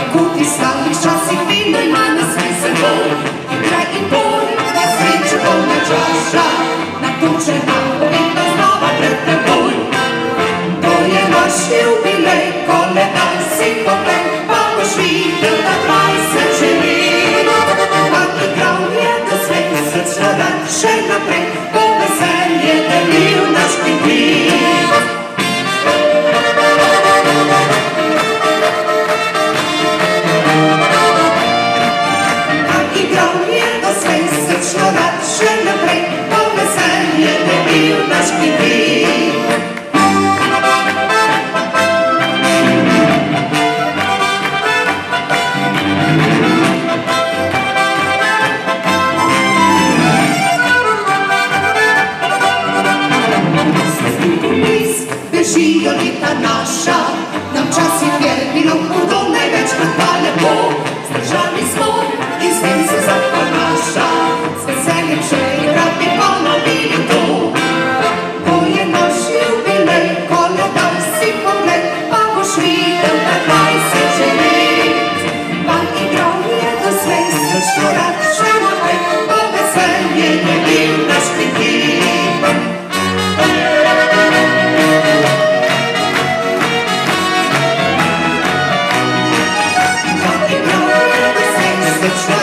Akuti stalih časih vino ima na svoj seboj. Igraj in boj, da sreče polna čaša, natočena bo vedno znova pred teboj. To je naš jubilej, koledar si poglej, pa boš videl, da 20 že let. Pa igral je doslej, srčno rad še naprej, bo veselje delil naš pingvin. Srčno rad še naprej, po veselje delil naš pingvin. Bežijo leta naša, nam včasih je bilo hudo, največkrat pa lepo. Zdržali smo in s tem se zaponaša, s veseljem še enkrat bi ponovili to. To je naš jubilej, koledar si poglej, pa boš videl, da 20 že let. Pa igral je doslej, srčno rad še naprej, po veselje delil naš pingvin. Srčno